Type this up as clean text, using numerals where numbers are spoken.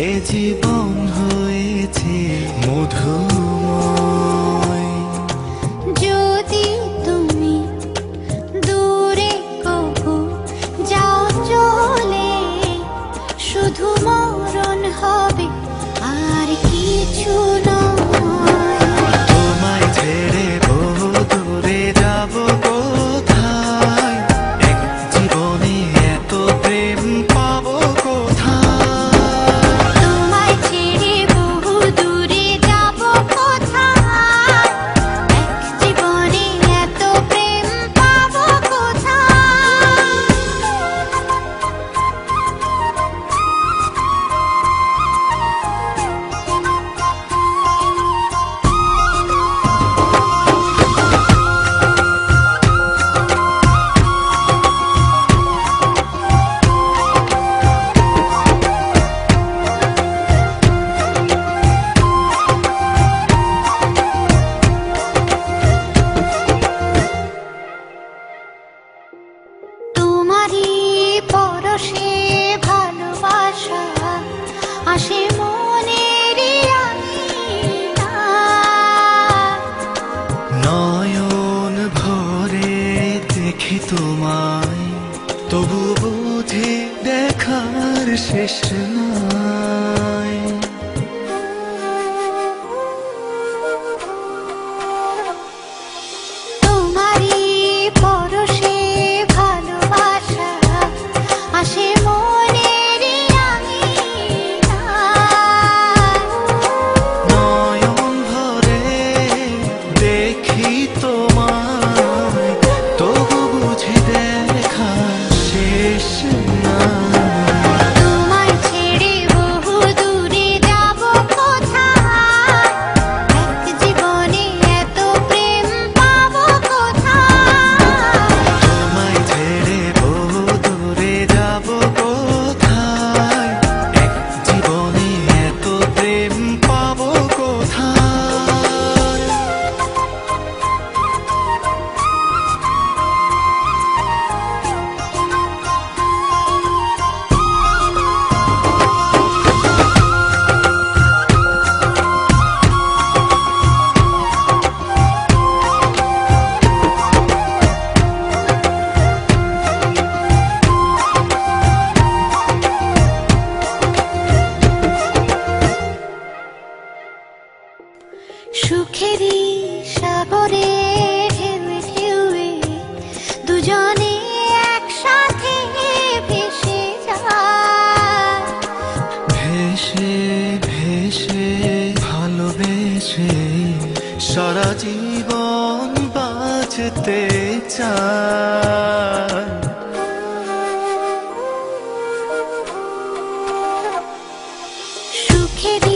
এ জীবন হয়েছে মধুময়। যদি তুমি দূরে কবু যাও চলে, শুধু মরণ হবে আর কিছু নয়। তোমায় ছেড়ে বহু দূরে যাব কোথায়, এক জীবনে এত প্রেম পাবো কোথায়। তোমায় ছেড়ে বহু দূরে যাব কোথায়, এক জীবনে এত প্রেম পাবো কোথায়। তোমারই পরশে ভালোবাসা আসে মনের নয়ন ভরে দেখি তোমায়, তবু বুঝি দেখার শেষ নাই। তোমারই পরশে ভালোবাসা আসে মনের নয়ন ভরে দেখি তোমায়, তবু বুঝি দেখার শেষ নাই। তোমায় ছেড়ে বহু দূরে যাব কোথায়, এক জীবনে এত প্রেম পাবো কোথায়। তোমায় ছেড়ে বহু দূরে যাব কোথায়, এক জীবনে এত প্রেম পাবো কোথায়। সুখেরই সাগরে ঢেউয়ে ঢেউয়ে দুজনে একসাথে ভেসে যায়। ভেসে ভেসে ভালোবেসে সারা জীবন বাঁচতে চায়। সুখেরই